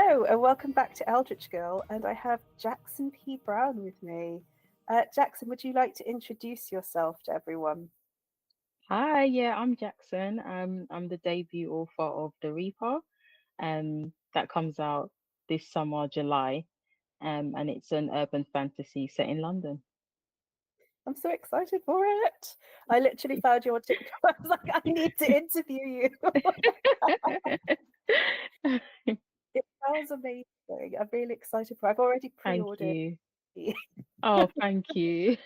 Hello and welcome back to Eldritch Girl, and I have Jackson P. Brown with me. Jackson, would you like to introduce yourself to everyone? Hi, yeah, I'm Jackson. I'm the debut author of The Reaper, that comes out this summer, July, and it's an urban fantasy set in London. I'm so excited for it. I literally found you on TikTok. I was like, I need to interview you. It sounds amazing. I'm really excited for it. I've already Thank pre-ordered. you. Oh, thank you.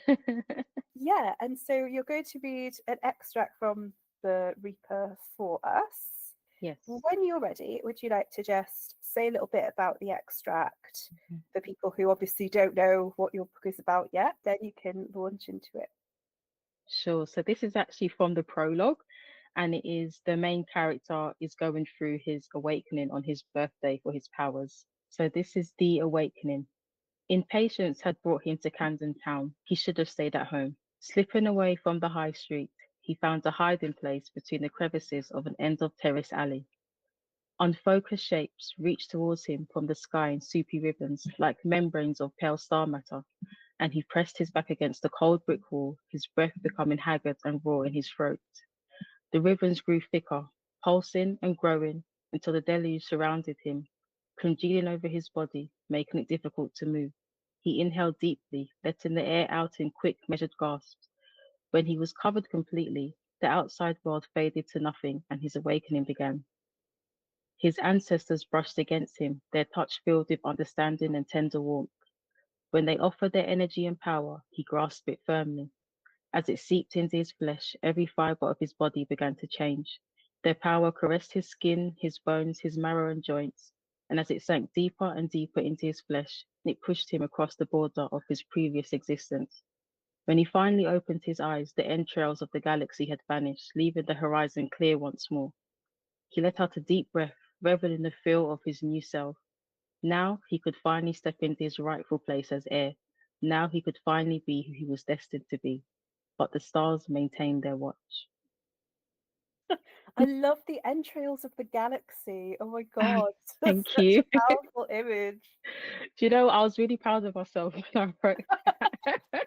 Yeah, and so you're going to read an extract from The Reaper for us. Yes. When you're ready, would you like to just say a little bit about the extract for people who obviously don't know what your book is about yet? Then you can launch into it. Sure. So this is actually from the prologue, and it is the main character is going through his awakening on his birthday for his powers. So this is the awakening. Impatience had brought him to Camden Town. He should have stayed at home. Slipping away from the high street, he found a hiding place between the crevices of an end of terrace alley. Unfocused shapes reached towards him from the sky in soupy ribbons, like membranes of pale star matter, and he pressed his back against the cold brick wall, his breath becoming haggard and raw in his throat. The ribbons grew thicker, pulsing and growing until the deluge surrounded him, congealing over his body, making it difficult to move. He inhaled deeply, letting the air out in quick, measured gasps. When he was covered completely, the outside world faded to nothing and his awakening began. His ancestors brushed against him, their touch filled with understanding and tender warmth. When they offered their energy and power, he grasped it firmly. As it seeped into his flesh, every fiber of his body began to change. Their power caressed his skin, his bones, his marrow and joints, and as it sank deeper and deeper into his flesh, it pushed him across the border of his previous existence. When he finally opened his eyes, the entrails of the galaxy had vanished, leaving the horizon clear once more. He let out a deep breath, reveling in the feel of his new self. Now he could finally step into his rightful place as heir. Now he could finally be who he was destined to be. But the stars maintained their watch. I love the entrails of the galaxy. Oh my God, that's Thank such you. a powerful image. Do you know, I was really proud of myself when I wrote that.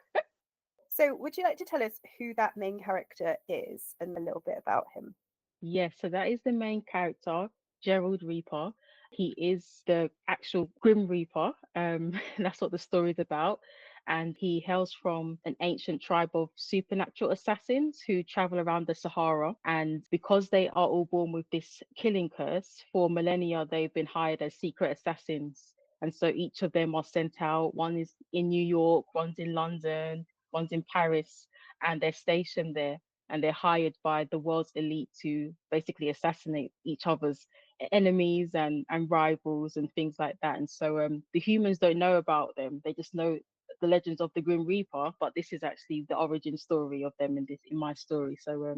So, would you like to tell us who that main character is and a little bit about him? Yes, so that is the main character, Gerald Reaper. He is the actual Grim Reaper. That's what the story is about. And he hails from an ancient tribe of supernatural assassins who travel around the Sahara. And because they are all born with this killing curse, for millennia, they've been hired as secret assassins. And so each of them are sent out. One is in New York, one's in London, one's in Paris, and they're stationed there and they're hired by the world's elite to basically assassinate each other's enemies and rivals and things like that. And so the humans don't know about them; they just know the legends of the Grim Reaper. But this is actually the origin story of them in my story. So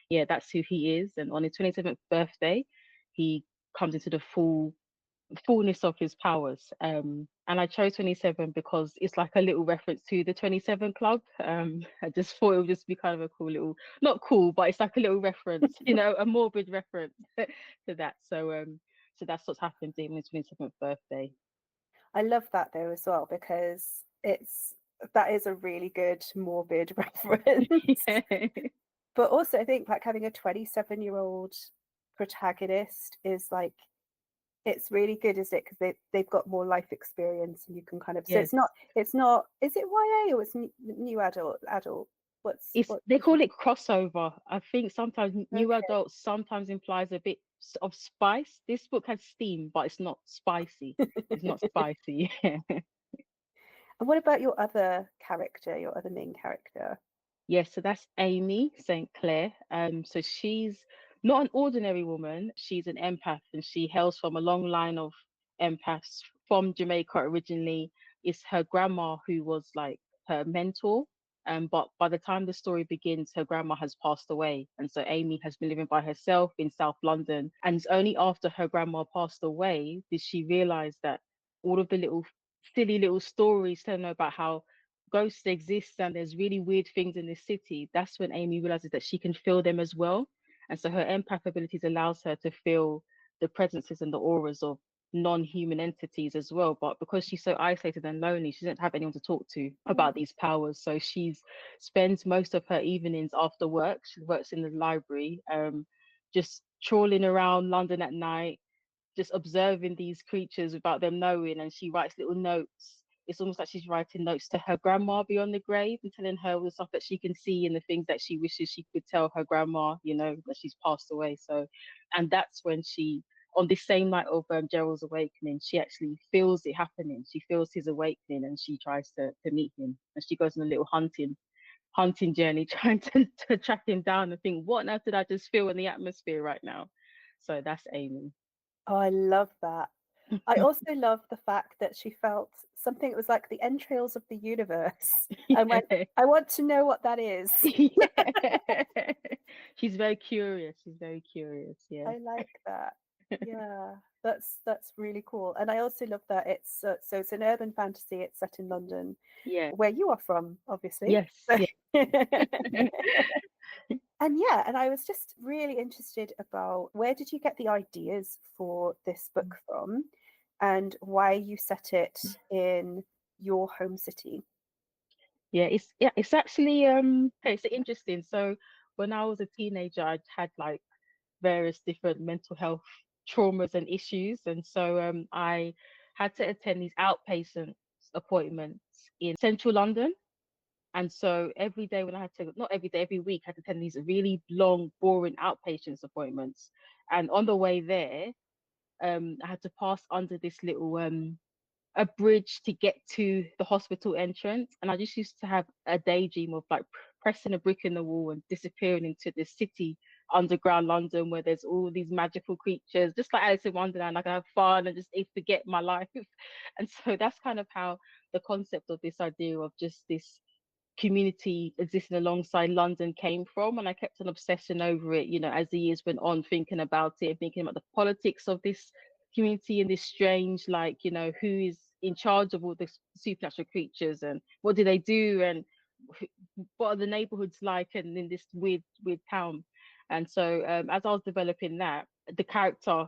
yeah, that's who he is. And on his 27th birthday, he comes into the fullness of his powers. And I chose 27 because it's like a little reference to the 27 Club. I just thought it would just be kind of a cool little, not cool, but it's like a little reference, a morbid reference to that. So that's what's happened to him on his 27th birthday. I love that though as well because that is a really good morbid reference. Yeah. But also I think like having a 27-year-old protagonist is like it's really good, isn't it? Because they've got more life experience and you can kind of so Yes. it's not is it YA or it's new adult? They call it crossover. I think sometimes new Okay. adults sometimes implies a bit of spice. This book has steam, but it's not spicy. It's not spicy. And what about your other character, your other main character? Yes, so that's Amy St. Clair. So she's not an ordinary woman. She's an empath, and she hails from a long line of empaths from Jamaica originally. It's her grandma who was like her mentor. But by the time the story begins, her grandma has passed away. And so Amy has been living by herself in South London. And it's only after her grandma passed away did she realize that all of the little silly little stories telling her about how ghosts exist and there's really weird things in this city, that's when Amy realizes that she can feel them as well. And so her empath abilities allows her to feel the presences and the auras of non-human entities as well. But because she's so isolated and lonely, she doesn't have anyone to talk to Mm. about these powers. So she spends most of her evenings after work. She works in the library, just trawling around London at night, just observing these creatures without them knowing. And she writes little notes. It's almost like she's writing notes to her grandma beyond the grave and telling her all the stuff that she can see and the things that she wishes she could tell her grandma, you know, that she's passed away. So, and that's when she, on this same night of Gerald's awakening, she actually feels it happening. She feels his awakening and she tries to meet him. And she goes on a little hunting journey, trying to track him down and think, what on earth did I just feel in the atmosphere right now? So that's Amy. Oh, I love that. I also love the fact that she felt something that was like the entrails of the universe and went, Yeah. I want to know what that is. Yeah. She's very curious. She's very curious. Yeah. I like that. Yeah, that's really cool. And I also love that it's so it's an urban fantasy. It's set in London, Yeah. where you are from, obviously. Yes. Yeah. And yeah, and I was just really interested about where did you get the ideas for this book from and why you set it in your home city. Yeah. It's actually it's interesting. So when I was a teenager, I had like various different mental health traumas and issues, and so I had to attend these outpatient appointments in central London. And so every day when I had to, not every day, every week, I had to attend these really long, boring outpatients appointments. And on the way there, I had to pass under this little a bridge to get to the hospital entrance. And I just used to have a daydream of like pressing a brick in the wall and disappearing into this city, underground London, where there's all these magical creatures, just like Alice in Wonderland. I can have fun and just forget my life. And so that's kind of how the concept of this idea of just this community existing alongside London came from. And I kept an obsession over it, you know, as the years went on, thinking about it, thinking about the politics of this community and this strange, like, you know, who is in charge of all the supernatural creatures and what do they do and what are the neighborhoods like and in this weird town. And so as I was developing that, the character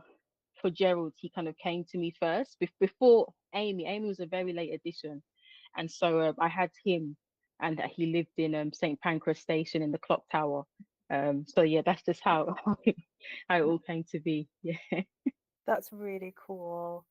for Gerald, he kind of came to me first before Amy. Amy was a very late addition. And so I had him and that he lived in St. Pancras Station in the clock tower. So yeah, that's just how how it all came to be. Yeah. That's really cool.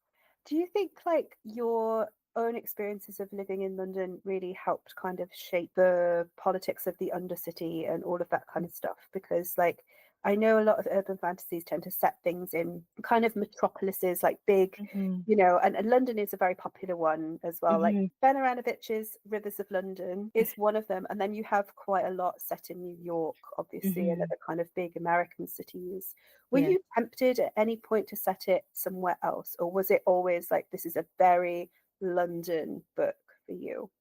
Do you think like your own experiences of living in London really helped kind of shape the politics of the undercity and all of that kind of stuff? Because like I know a lot of urban fantasies tend to set things in kind of metropolises, like big, Mm-hmm. you know, and London is a very popular one as well. Like Mm-hmm. Ben Aranovic's Rivers of London is one of them. And then you have quite a lot set in New York, obviously, and Mm-hmm. other kind of big American cities. Were Yeah. you tempted at any point to set it somewhere else, or was it always like this is a very London book for you?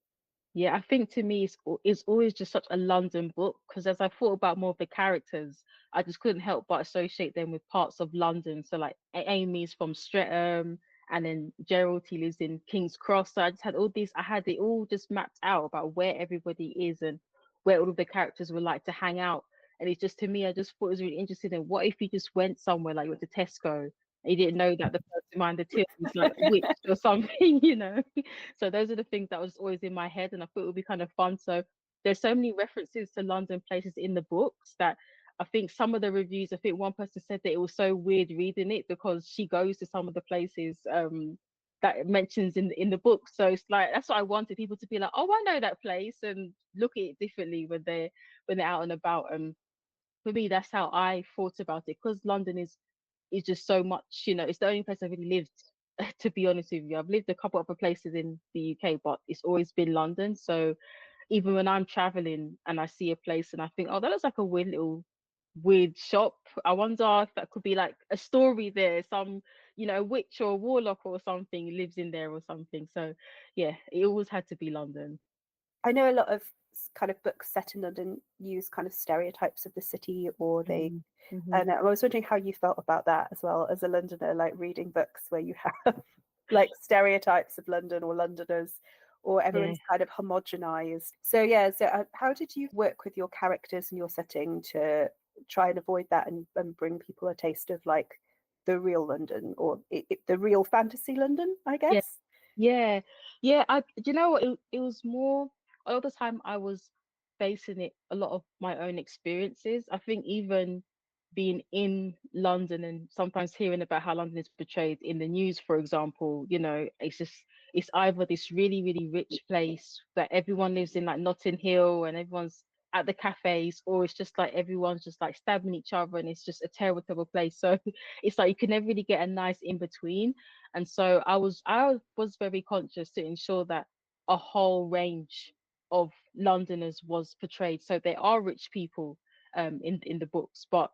Yeah, I think to me it's always just such a London book because as I thought about more of the characters, I just couldn't help but associate them with parts of London. So like Amy's from Streatham, and then Gerald he lives in King's Cross. So I just had all these, I had it all just mapped out about where everybody is and where all of the characters would like to hang out. And it's just to me, I just thought it was really interesting. And what if you just went somewhere like you went to Tesco and you didn't know that the person behind the till was like a witch or something, you know? So those are the things that was always in my head, and I thought it would be kind of fun. So there's so many references to London places in the books that I think some of the reviews, I think one person said that it was so weird reading it because she goes to some of the places that it mentions in the book. So it's like that's what I wanted people to be like, oh, I know that place, and look at it differently when they're out and about. And for me, that's how I thought about it because London is just so much, you know, it's the only place I've really lived, to be honest with you. I've lived a couple other places in the UK, but it's always been London. So even when I'm traveling and I see a place and I think, oh, that looks like a weird shop. I wonder if that could be like a story there, some, you know, witch or warlock or something lives in there or something. So yeah, it always had to be London. I know a lot of kind of books set in London use kind of stereotypes of the city, or they. Mm-hmm. And I was wondering how you felt about that as well as a Londoner, like reading books where you have like stereotypes of London or Londoners, or Yeah. everyone's kind of homogenized. So yeah, so how did you work with your characters and your setting to try and avoid that and bring people a taste of like the real London, or the real fantasy London, I Yeah, guess. yeah, yeah. Do you know what? It was more a lot of the time I was basing it a lot of my own experiences. I think even being in London and sometimes hearing about how London is portrayed in the news, for example, it's either this really, really rich place that everyone lives in, like Notting Hill, and everyone's at the cafes, or it's just like everyone's just like stabbing each other and it's just a terrible, terrible place. So it's like you can never really get a nice in between. And so I was very conscious to ensure that a whole range of Londoners was portrayed. So there are rich people in the books, but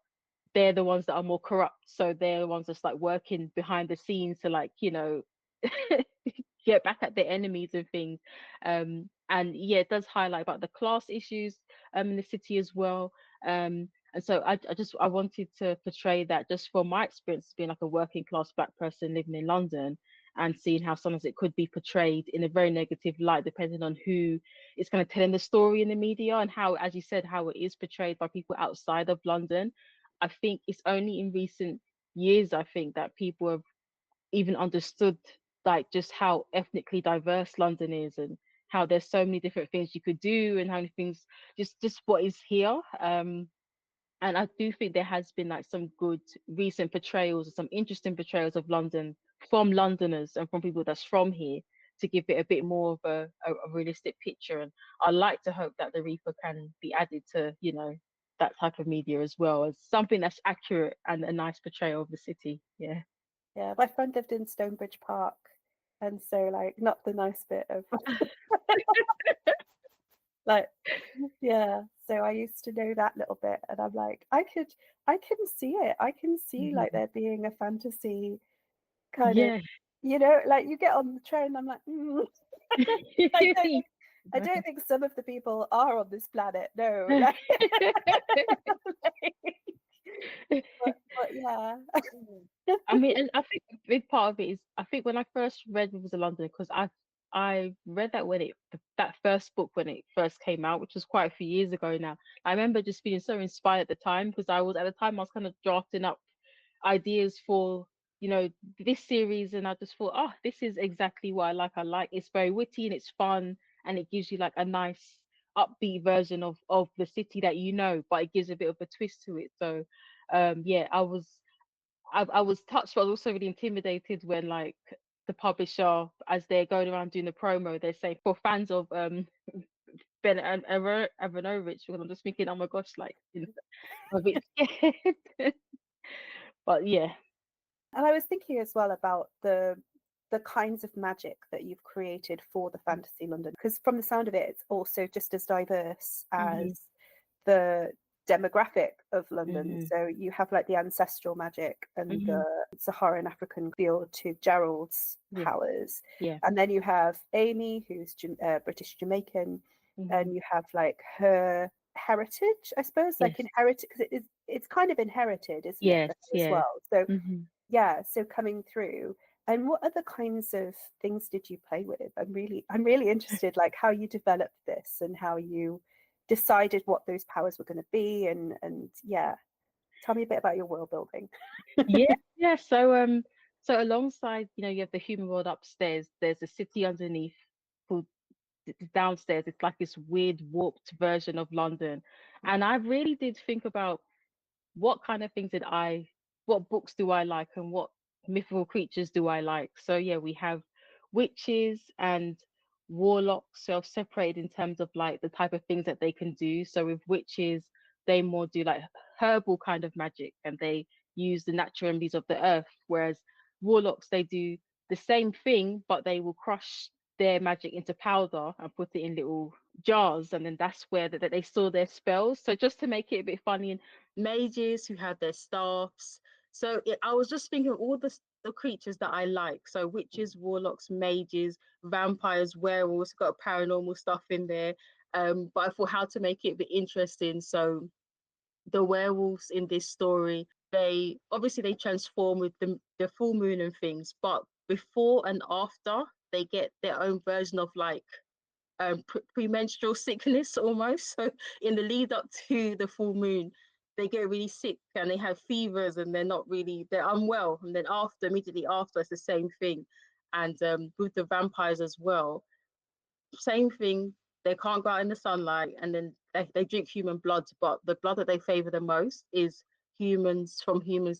they're the ones that are more corrupt. So they're the ones that's like working behind the scenes to like, get back at their enemies and things. And yeah, it does highlight about the class issues in the city as well. And so I wanted to portray that just from my experience being like a working class black person living in London, and seeing how sometimes it could be portrayed in a very negative light depending on who is kind of telling the story in the media, and how, as you said, how it is portrayed by people outside of London. I think it's only in recent years, I think, that people have even understood like just how ethnically diverse London is, and how there's so many different things you could do, and how many things just what is here. And I do think there has been like some good recent portrayals or some interesting portrayals of London from Londoners and from people that's from here, to give it a bit more of a realistic picture. And I like to hope that the Reaper can be added to, that type of media as well, as something that's accurate and a nice portrayal of the city. Yeah. Yeah, my friend lived in Stonebridge Park, and so like not the nice bit of like, yeah. So I used to know that little bit, and I'm like, I can see it. I can see like Mhm. there being a fantasy kind of, Yeah. like you get on the train, I'm like, I don't think, I don't think some of the people are on this planet. No, like, but yeah. I mean, and I think a big part of it is, I think when I first read Rivers of London, because I read that when that first book when it first came out, which was quite a few years ago now. I remember just being so inspired at the time, because I was kind of drafting up ideas for, this series, and I just thought, oh, this is exactly what I like. It's very witty and it's fun, and it gives you like a nice upbeat version of the city that but it gives a bit of a twist to it. So yeah, I was touched, but I was also really intimidated when like the publisher, as they're going around doing the promo, they're saying for fans of Ben and Aronovich, because I'm just thinking, oh my gosh, like, I'm a bit scared. But yeah. And I was thinking as well about the kinds of magic that you've created for the fantasy London, because from the sound of it, it's also just as diverse Hmm. as the demographic of London. Hmm. So you have like the ancestral magic and Hmm. the Saharan African feel to Gerald's Yeah. powers. Yeah. And then you have Amy, who's British Jamaican, Hmm. and you have like her heritage, I suppose, like Yes. inherited, because it's kind of inherited, isn't it, Yes. for her as Yeah. well. So Hmm. yeah, so coming through. And what other kinds of things did you play with? I'm really interested, like how you developed this and how you decided what those powers were going to be, and yeah, tell me a bit about your world building. Yeah. Yeah. So alongside, you have the human world upstairs, there's a city underneath called downstairs. It's like this weird warped version of London. And I really did think about what kind of things what books do I like, and what mythical creatures do I like. So yeah, we have witches and warlocks, self-separated in terms of like the type of things that they can do. So with witches, they more do like herbal kind of magic, and they use the natural remedies of the earth, whereas warlocks, they do the same thing, but they will crush their magic into powder and put it in little jars, and then that's where they store their spells. So just to make it a bit funny, and mages who have their staffs. So I was just thinking of all the creatures that I like. So witches, warlocks, mages, vampires, werewolves, got paranormal stuff in there. But I thought how to make it a bit interesting. So the werewolves in this story, they transform with the full moon and things, but before and after, they get their own version of like premenstrual sickness almost. So in the lead up to the full moon, they get really sick and they have fevers and they're unwell, and then immediately after, it's the same thing. And with the vampires as well, same thing. They can't go out in the sunlight, and then they drink human blood, but the blood that they favor the most is humans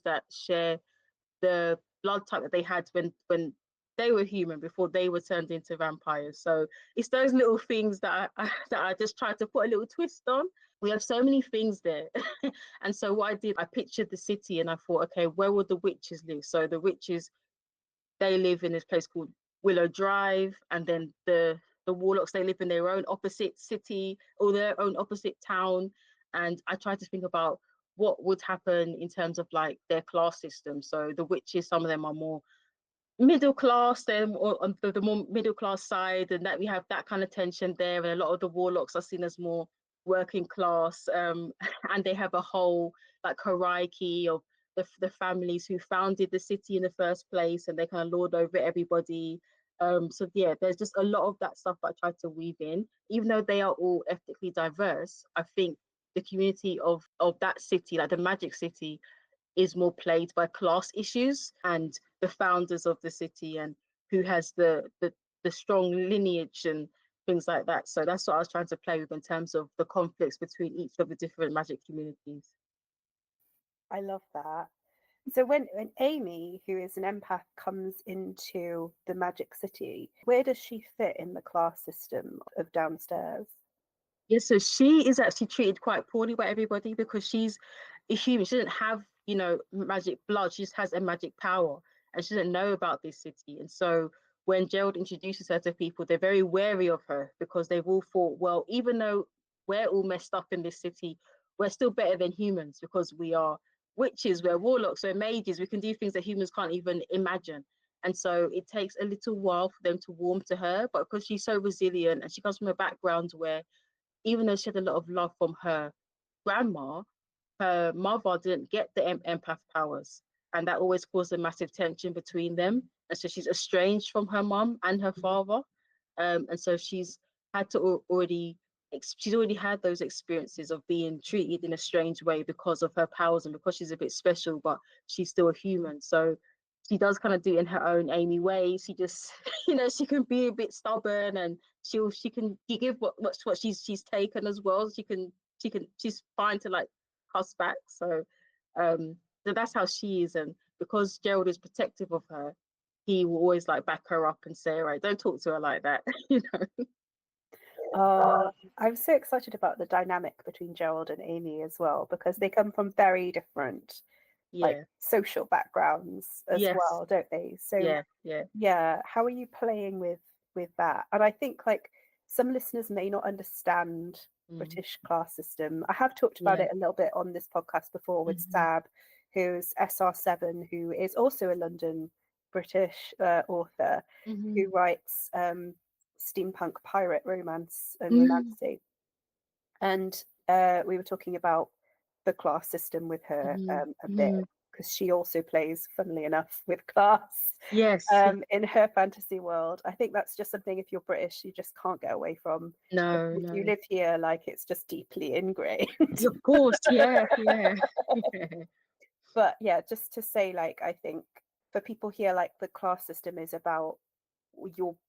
that share the blood type that they had when they were human before they were turned into vampires. So it's those little things that I just tried to put a little twist on. We have so many things there. And so what I did, I pictured the city and I thought, okay, where would the witches live? So the witches, they live in this place called Willow Drive, and then the warlocks, they live in their own opposite city or their own opposite town. And I tried to think about what would happen in terms of like their class system. So the witches, some of them are more middle class, they're on the more middle class side, and that we have that kind of tension there. And a lot of the warlocks are seen as more working class, and they have a whole like hierarchy of the families who founded the city in the first place, and they kind of lord over everybody. So yeah, there's just a lot of that stuff that I tried to weave in, even though they are all ethnically diverse. I think the community of that city, like the Magic City, is more plagued by class issues and the founders of the city and who has the strong lineage and things like that. So that's what I was trying to play with in terms of the conflicts between each of the different magic communities. I love that. So when Amy, who is an empath, comes into the Magic City, where does she fit in the class system of downstairs? Yeah, so she is actually treated quite poorly by everybody because she's a human. She doesn't have, magic blood. She just has a magic power, and she doesn't know about this city. And so when Gerald introduces her to people, they're very wary of her because they've all thought, well, even though we're all messed up in this city, we're still better than humans because we are witches, we're warlocks, we're mages. We can do things that humans can't even imagine. And so it takes a little while for them to warm to her, but because she's so resilient and she comes from a background where even though she had a lot of love from her grandma, her mother didn't get the empath powers. And that always caused a massive tension between them. And so she's estranged from her mum and her father. And so she's had to already, she's already had those experiences of being treated in a strange way because of her powers and because she's a bit special, but she's still a human. So she does kind of do it in her own Amy way. She just, she can be a bit stubborn, and she give what she's taken as well. She's fine to like cuss back. So that's how she is, and because Gerald is protective of her, he will always like back her up and say, all right, don't talk to her like that. I'm so excited about the dynamic between Gerald and Amy as well, because they come from very different like Yeah. social backgrounds as Yes. well, don't they? So Yeah. how are you playing with that? And I think like some listeners may not understand British class system. I have talked about Yeah. it a little bit on this podcast before with Sab, who's SR7, who is also a London British author who writes steampunk pirate romance and romancy. And we were talking about the class system with her a bit, because she also plays, funnily enough, with class Yes. in her fantasy world. I think that's just something, if you're British, you just can't get away from. No, If no. you live here, like it's just deeply ingrained. Of course, yeah. But yeah, just to say, like, I think for people here, like the class system is about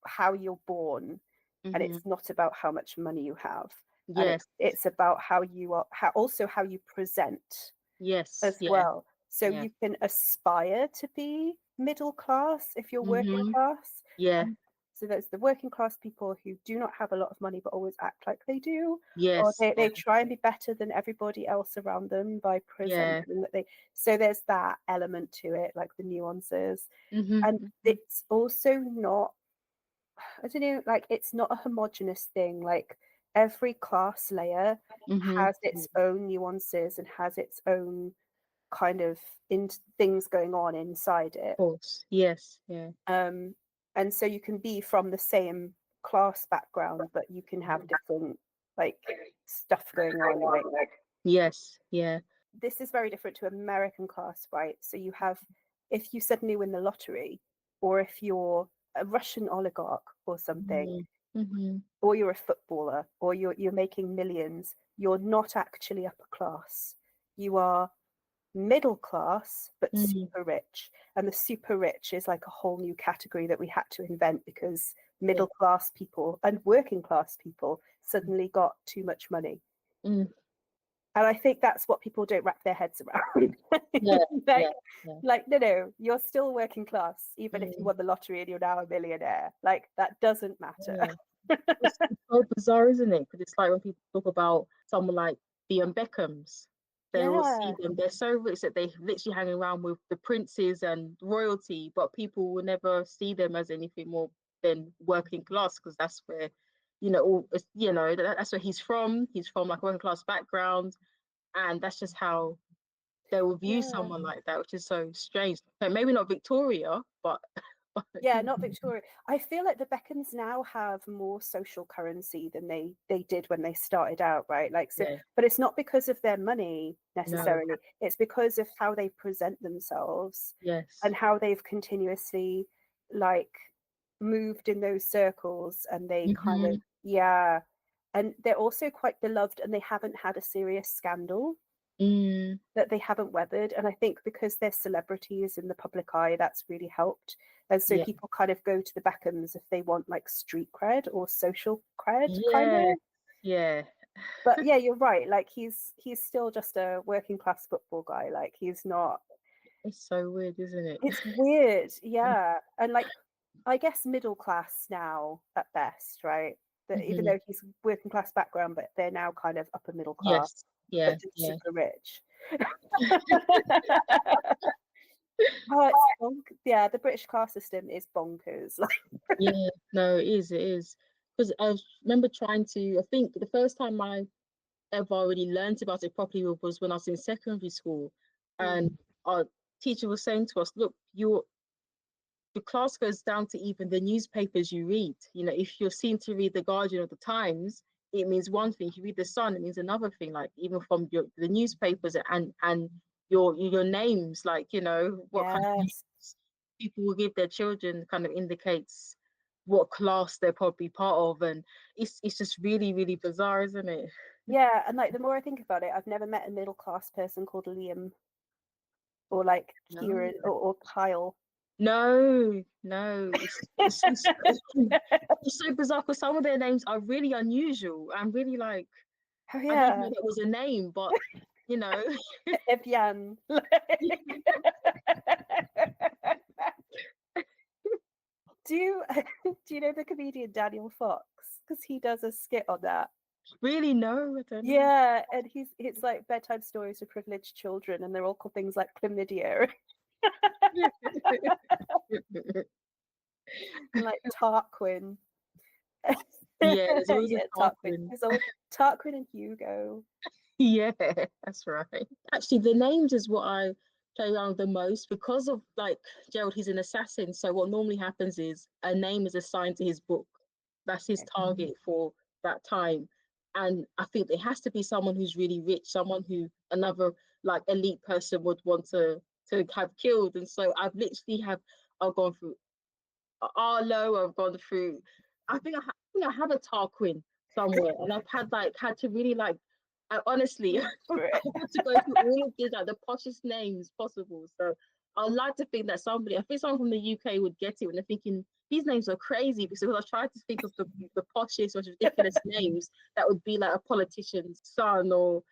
how you're born, and it's not about how much money you have. And Yes. it's about how you are, how you present Yes. as Yeah. well. So Yeah. you can aspire to be middle class if you're working class. Yeah. And so there's the working class people who do not have a lot of money but always act like they do. Or Yes. they try and be better than everybody else around them by Yeah. presenting that they. So there's that element to it, like the nuances. And Mm-hmm. it's also not, I don't know, like it's not a homogenous thing. Like every class layer has its own nuances and has its own kind of things going on inside it. Of course. Yes. Yeah. And so you can be from the same class background, but you can have different like stuff going on. Like Yes. Yeah. this is very different to American class, right? So you have, if you suddenly win the lottery, or if you're a Russian oligarch or something, or you're a footballer, or you're making millions, you're not actually upper class. you are middle class but Mm, super rich, and the super rich is like a whole new category that we had to invent because yeah. middle class people and working class people suddenly got too much money. Mm, And I think that's what people don't wrap their heads around. yeah. like, Yeah. Yeah. like, no, you're still working class, even if you Mm, won the lottery and you're now a millionaire. Like, that doesn't matter. yeah. It's so bizarre, isn't it? Because it's like when people talk about someone like the Beckhams, they will see Yeah, them. They're so rich that they literally hang around with the princes and royalty, but people will never see them as anything more than working class because that's where, that's where he's from. He's from like a working class background, and that's just how they will view yeah. someone like that, which is so strange. But maybe not Victoria, but, Yeah, not Victoria. I feel like the Beckhams now have more social currency than they did when they started out, right? Like, so, yeah, but it's not because of their money no, necessarily. It's because of how they present themselves yes, and how they've continuously like moved in those circles, and they kind of, hmm, yeah. And they're also quite beloved, and they haven't had a serious scandal mm, that they haven't weathered. And I think because they're celebrities in the public eye, that's really helped. And so yeah, people kind of go to the Beckhams if they want like street cred or social cred, kind yeah, of. yeah. But yeah, you're right. Like he's still just a working class football guy. Like he's not. It's so weird, isn't it? It's weird, yeah. And like I guess middle class now at best, right? That even Hmm. though he's working class background, but they're now kind of upper middle class, Yes, yeah, but just yeah, super rich. Oh, it's yeah, the British class system is bonkers. Like, yeah. No, it is, it is. Because I remember trying to. I think the first time I ever already learned about it properly was when I was in secondary school, mm, and our teacher was saying to us, "Look, your class goes down to even the newspapers you read. You know, if you're seen to read the Guardian or the Times, it means one thing. If you read the Sun, it means another thing. Like even from the newspapers and your names, like what kind of names yes, people will give their children, kind of indicates what class they're probably part of, and it's just really really bizarre, isn't it? yeah. And like the more I think about it, I've never met a middle class person called Liam or like No, Kieran or Kyle. no, no. It's so bizarre because some of their names are really unusual and really like Oh I didn't yeah, know that was a name, but you know, Evian. Do you do you know the comedian Daniel Fox? Because he does a skit on that. really no, I don't know. Yeah, and it's like bedtime stories for privileged children, and they're all called things like chlamydia and like Tarquin. Yeah, there's always a Yeah, Tarquin. Tarquin. There's always Tarquin and Hugo. Yeah, that's right. Actually, the names is what I play around the most because of like Gerald, he's an assassin. So what normally happens is a name is assigned to his book. That's his target for that time. And I think it has to be someone who's really rich, someone who another like elite person would want to have killed. And so I've gone through Arlo, I've gone through. I think I have a Tarquin somewhere, and I've had to really like. I honestly, Look for I it. had to go through all of these like the poshest names possible. So I'd like to think that I think someone from the UK would get it when they're thinking these names are crazy because I tried to think of the poshest, most ridiculous names that would be like a politician's son or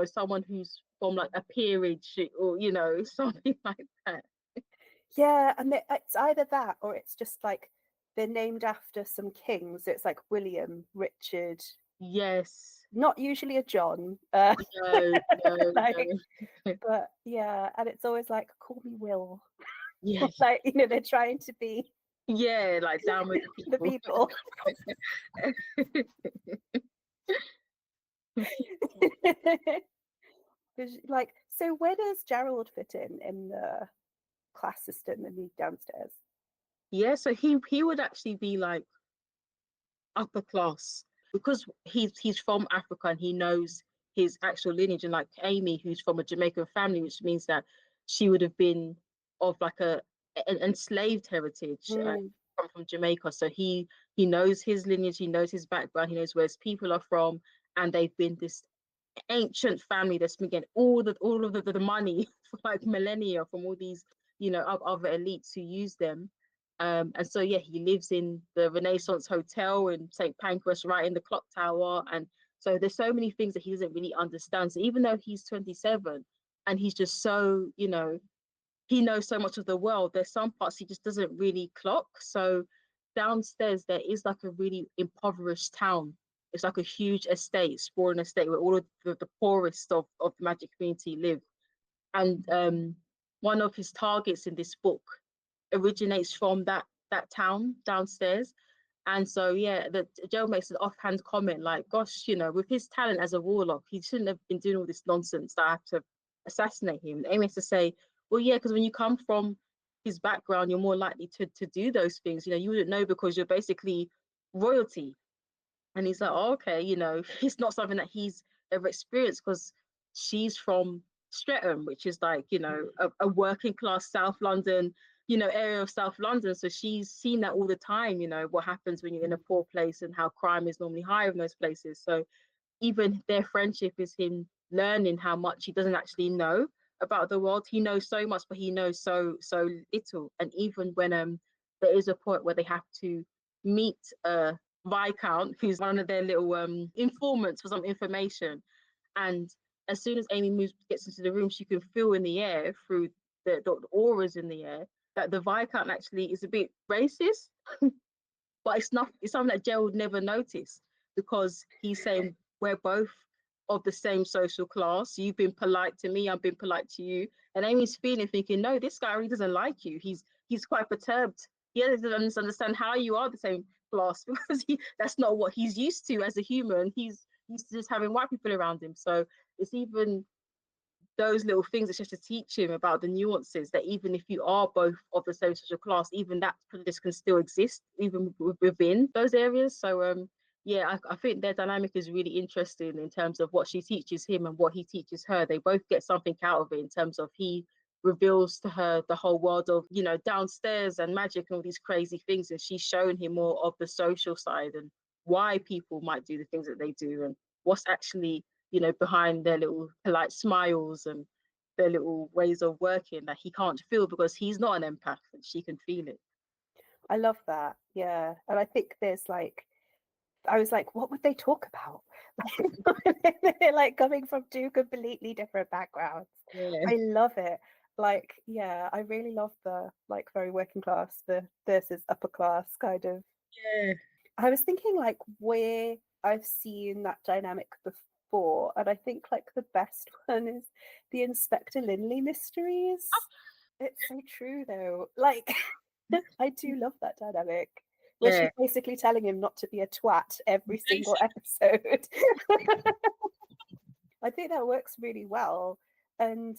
someone who's from like a peerage or something like that. Yeah, and it's either that or it's just like they're named after some kings. It's like William, Richard, Yes. not usually a John. No, no, Like, no. but yeah, and it's always like, call me Will. Yeah, Like, they're trying to be yeah, like down with the the people. people. Like, so where does Gerald fit in the class system in the downstairs? Yeah, so he would actually be like upper class because he's from Africa and he knows his actual lineage. And like Amy, who's from a Jamaican family, which means that she would have been of like an enslaved heritage Mm, from Jamaica. So he knows his lineage, he knows his background, he knows where his people are from, and they've been this. ancient family that's been getting all of the money for like millennia from all these, other elites who use them. And so yeah, he lives in the Renaissance Hotel in St. Pancras, right in the clock tower. And so there's so many things that he doesn't really understand. So even though he's 27 and he's just so, he knows so much of the world, there's some parts he just doesn't really clock. So downstairs there is like a really impoverished town. It's like a huge estate, sprawling estate where all of the poorest of the magic community live. And one of his targets in this book originates from that town downstairs. And so yeah, Joe makes an offhand comment like, gosh, with his talent as a warlock, he shouldn't have been doing all this nonsense that I have to assassinate him. And Amy has to say, well, yeah, because when you come from his background, you're more likely to do those things. You wouldn't know because you're basically royalty. And he's like, oh, okay, it's not something that he's ever experienced because she's from Streatham, which is like, a working class South London, area of South London. So she's seen that all the time, what happens when you're in a poor place and how crime is normally higher in those places. So even their friendship is him learning how much he doesn't actually know about the world. He knows so much, but he knows so little. And even when there is a point where they have to meet Viscount, who's one of their little informants for some information, and as soon as Amy gets into the room, she can feel in the air through the auras in the air that the Viscount actually is a bit racist. But it's something that Gerald never noticed because he's saying we're both of the same social class. You've been polite to me, I've been polite to you. And Amy's thinking, no, this guy really doesn't like you. He's quite perturbed. He doesn't understand how you are the same class because that's not what he's used to as a human. He's used to just having white people around him. So it's even those little things. It's just to teach him about the nuances that even if you are both of the same social class, even that prejudice can still exist even within those areas. So yeah, I think their dynamic is really interesting in terms of what she teaches him and what he teaches her. They both get something out of it in terms of he reveals to her the whole world of, downstairs and magic and all these crazy things, and she's showing him more of the social side and why people might do the things that they do and what's actually behind their little polite smiles and their little ways of working that he can't feel because he's not an empath and she can feel it. I love that. Yeah. And I think I was like, what would they talk about? They're like coming from two completely different backgrounds. Yeah. I love it. Like, yeah, I really love the like very working class versus upper class kind of. Yeah. I was thinking like where I've seen that dynamic before, and I think like the best one is the Inspector Linley mysteries. It's so true though. Like I do love that dynamic where she's basically telling him not to be a twat every single episode. I think that works really well. And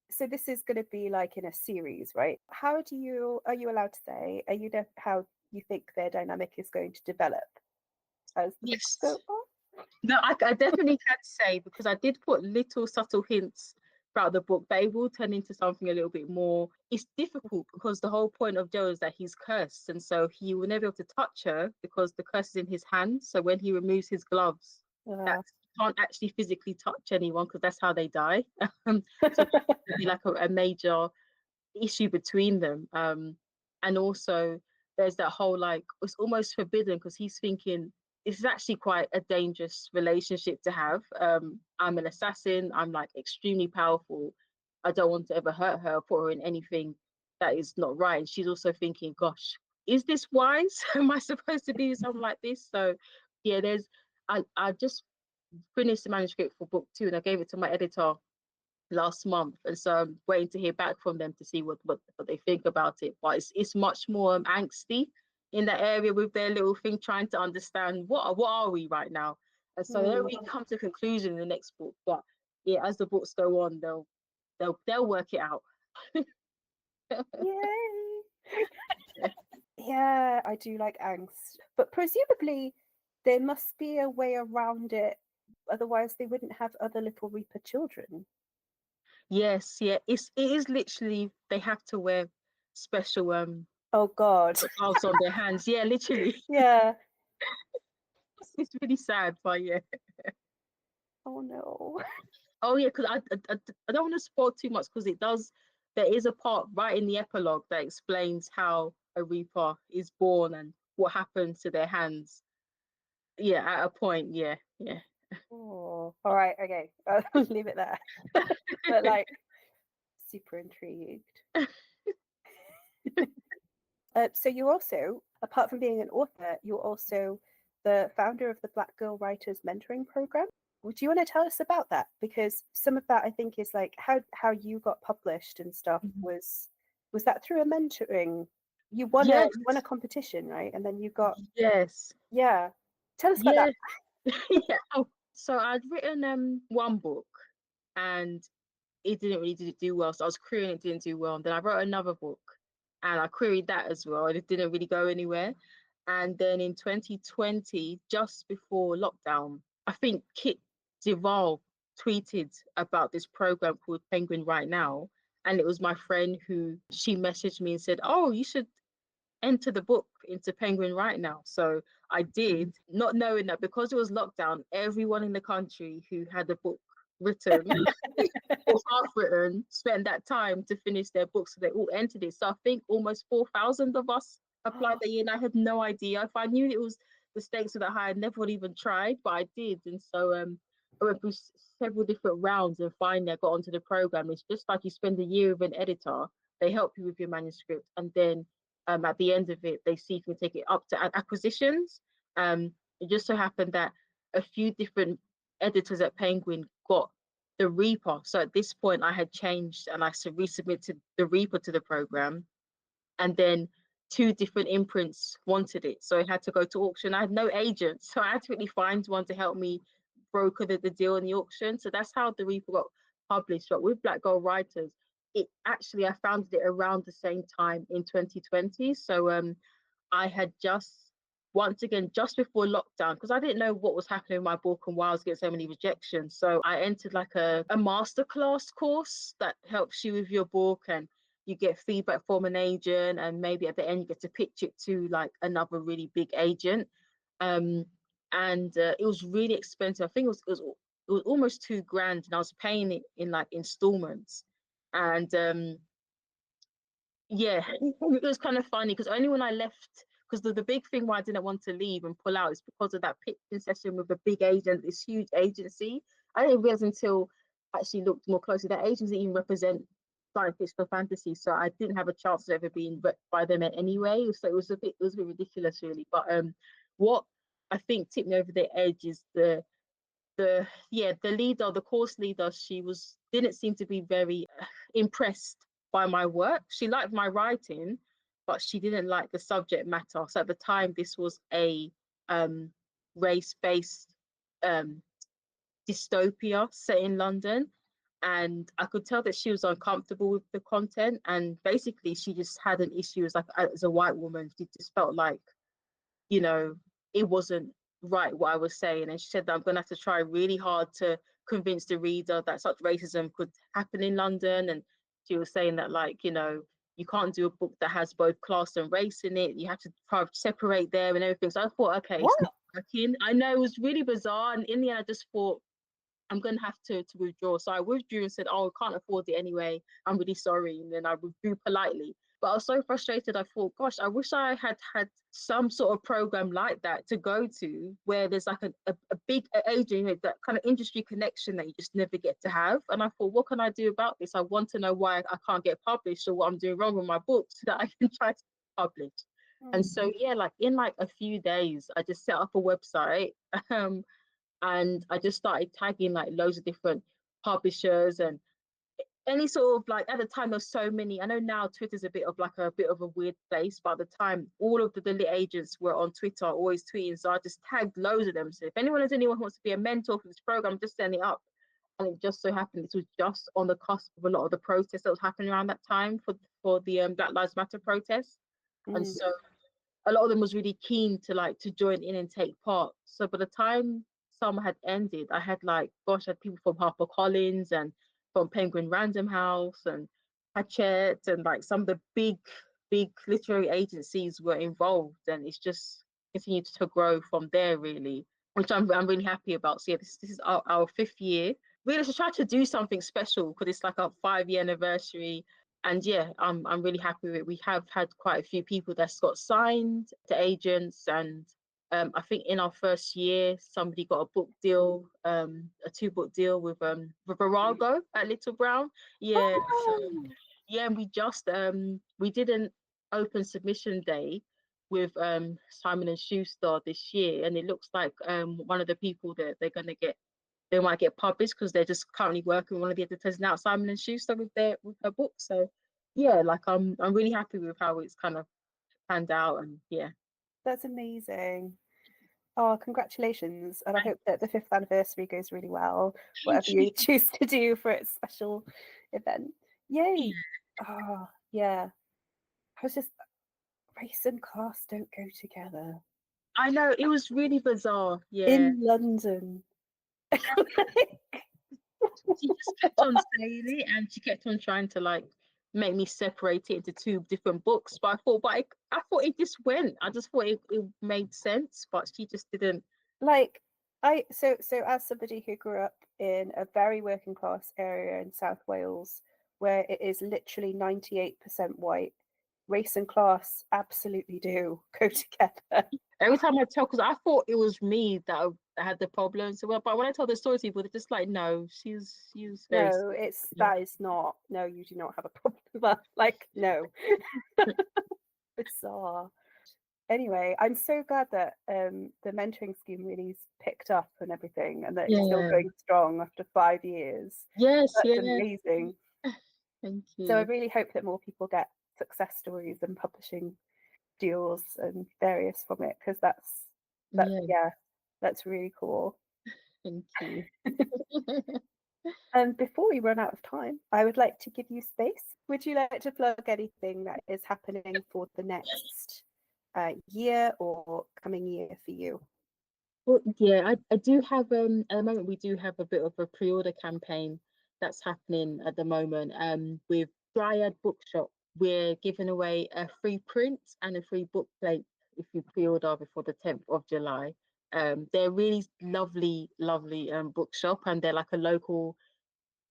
so this is going to be like in a series, right? Are you allowed to say, how you think their dynamic is going to develop as the books go on? No, I definitely can say, because I did put little subtle hints throughout the book, they will turn into something a little bit more. It's difficult because the whole point of Joe is that he's cursed, and so he will never be able to touch her because the curse is in his hand. So when he removes his gloves, that he can't actually physically touch anyone because that's how they die. So it'll be like a major issue between them. And also there's that whole like it's almost forbidden because he's thinking this is actually quite a dangerous relationship to have. I'm an assassin, I'm like extremely powerful, I don't want to ever hurt her or put her in anything that is not right. And she's also thinking, gosh, is this wise? Am I supposed to do something like this? So yeah, I just finished the manuscript for book 2 and I gave it to my editor last month, and so I'm waiting to hear back from them to see what they think about it. But it's much more angsty in that area with their little thing, trying to understand what are we right now. And so they'll really come to a conclusion in the next book. But yeah, as the books go on, they'll work it out. Yay! Yeah, I do like angst, but presumably there must be a way around it. Otherwise, they wouldn't have other little Reaper children. Yes, yeah, it is literally they have to wear special oh god gloves on their hands. Yeah, literally. Yeah. It's really sad, but yeah. Oh no. Oh yeah, because I don't want to spoil too much because it does. There is a part right in the epilogue that explains how a Reaper is born and what happens to their hands. Yeah, at a point. Yeah, yeah. Oh, all right, okay. I'll leave it there. But like, super intrigued. So you're also, apart from being an author, you're also the founder of the Black Girl Writers Mentoring Program. Would you want to tell us about that? Because some of that I think is like how you got published and stuff was that through a mentoring? You won Yes, a competition, right? And then you got yes, yeah. Tell us about that. yeah, yeah. Oh, so I'd written one book, and it didn't really do well. So I was querying it didn't do well. And then I wrote another book and I queried that as well. And it didn't really go anywhere. And then in 2020, just before lockdown, I think Kit Duval tweeted about this program called Penguin Right Now. And it was my friend who she messaged me and said, "Oh, you should enter the book into Penguin Right Now." So I did, not knowing that because it was lockdown, everyone in the country who had a book written or half written spent that time to finish their books. So they all entered it. So I think almost 4,000 of us applied that year, and I had no idea. If I knew it was the stakes were that high, I never would even tried, but I did. And so I went through several different rounds and finally I got onto the program. It's just like you spend a year with an editor, they help you with your manuscript, and then at the end of it, they see if you can take it up to acquisitions. It just so happened that a few different editors at Penguin got the Reaper. So at this point, I had changed and I resubmitted the Reaper to the program. And then two different imprints wanted it. So it had to go to auction. I had no agent. So I had to really find one to help me broker the deal in the auction. So that's how the Reaper got published. But with Black Girl Writers, it actually, I found it around the same time in 2020. So I had just, once again, just before lockdown, because I didn't know what was happening with my book and why I was getting so many rejections. So I entered like a masterclass course that helps you with your book, and you get feedback from an agent, and maybe at the end you get to pitch it to like another really big agent. And it was really expensive. I think it was almost 2 grand, and I was paying it in like installments. And yeah, it was kind of funny because only when I left, because the big thing why I didn't want to leave and pull out is because of that pitching session with a big agent, this huge agency. I didn't realize until I actually looked more closely that agency even represent science fiction or fantasy, so I didn't have a chance of ever being repped by them anyway. So it was a bit ridiculous, really. But what I think tipped me over the edge is the leader, the course leader. She didn't seem to be very impressed by my work. She liked my writing, but she didn't like the subject matter. So at the time, this was a race-based um, dystopia set in London. And I could tell that she was uncomfortable with the content. And basically, she just had an issue as a white woman. She just felt like, you know, it wasn't right what I was saying. And she said that I'm going to have to try really hard to convince the reader that such racism could happen in London. And she was saying that, like, you can't do a book that has both class and race in it. You have to try to separate them and everything. So I thought, okay, What? it's not working. I know it was really bizarre. And in the end, I just thought, I'm going to have to withdraw. So I withdrew and said, oh, I can't afford it anyway. I'm really sorry. And then I withdrew politely. But I was so frustrated. I thought, gosh, I wish I had some sort of program like that to go to where there's like a big agent, that kind of industry connection that you just never get to have. And I thought, what can I do about this? I want to know why I can't get published or what I'm doing wrong with my book so that I can try to publish. And so, yeah, like in like a few days, I just set up a website. And I just started tagging like loads of different publishers and any sort of, like, at the time there's so many. I know now Twitter's a bit of a weird place, but at the time all of the lit agents were on Twitter, always tweeting. So I just tagged loads of them. So if anyone who wants to be a mentor for this program, just send it up. And it just so happened this was just on the cusp of a lot of the protests that was happening around that time for the Black Lives Matter protests. And so a lot of them was really keen to join in and take part. So by the time summer had ended, I had I had people from HarperCollins and from Penguin Random House and Hachette and like some of the big literary agencies were involved, and it's just continued to grow from there, really. which I'm really happy about. So yeah, this is our 5th year. Really, to try to do something special because it's like our 5-year anniversary. And yeah, I'm really happy with it. We have had quite a few people that's got signed to agents, and I think in our first year, somebody got a book deal, a 2-book deal with Virago at Little Brown. Yeah, so Oh, yeah, and we did an open submission day with Simon and Schuster this year, and it looks like one of the people that they might get published because they're just currently working with one of the editors now, Simon and Schuster, with her book. So yeah, like I'm really happy with how it's kind of panned out, and yeah. that's amazing. Oh, congratulations. And I hope that the 5th anniversary goes really well, whatever you choose to do for its special event. Yay. Oh, yeah. I was just, race and class don't go together. I know it was really bizarre. Yeah, In London. she just kept on saying it, and she kept on trying to like make me separate it into 2 different books. But I thought it just went. I just thought it made sense, but she just didn't. Like, so as somebody who grew up in a very working class area in South Wales, where it is literally 98% white, race and class absolutely do go together. Every time I tell, because I thought it was me that had the problem. So, but when I tell the story to people, they're just like, "No, she's very." No, it's Yeah. that is not. No, you do not have a problem with that. Like, no, bizarre. Anyway, I'm so glad that the mentoring scheme really's picked up and everything, and that it's still Yeah. going strong after 5 years. Yes. That's Yeah. amazing. Thank So I you. really hope that more people get success stories and publishing deals and various from it, because Yeah. yeah, that's really cool. Thank you. And before we run out of time, I would like to give you space. Would you like to plug anything that is happening for the next year or coming year for you? Well, yeah, I do have at the moment we do have a bit of a pre-order campaign that's happening at the moment with Dryad Bookshop. We're giving away a free print and a free book plate if you pre-order before the 10th of July. They're really lovely bookshop, and they're like a local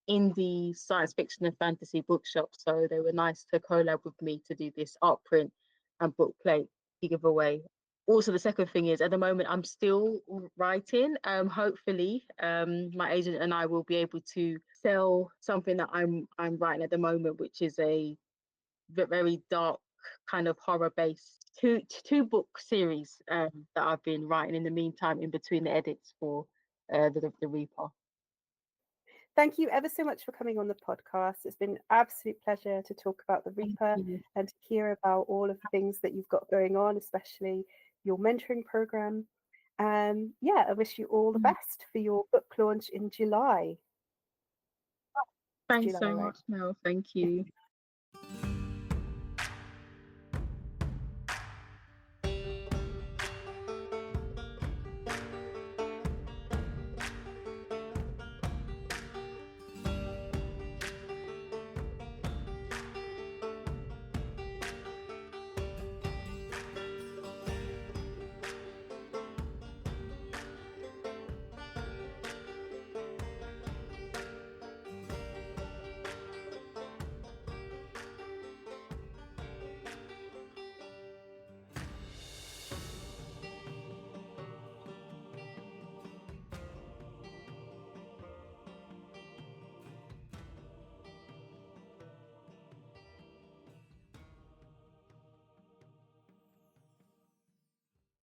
indie science fiction and fantasy bookshop. So they were nice to collab with me to do this art print and book plate to give away. Also, the second thing is at the moment I'm still writing. Hopefully, my agent and I will be able to sell something that I'm writing at the moment, which is a very dark kind of horror based two book series that I've been writing in the meantime in between the edits for the Reaper. Thank you ever so much for coming on the podcast. It's been an absolute pleasure to talk about the Reaper and to hear about all of the things that you've got going on, especially your mentoring program. Yeah, I wish you all the best for your book launch in July. Thanks July, so right? much, Mel. Thank you.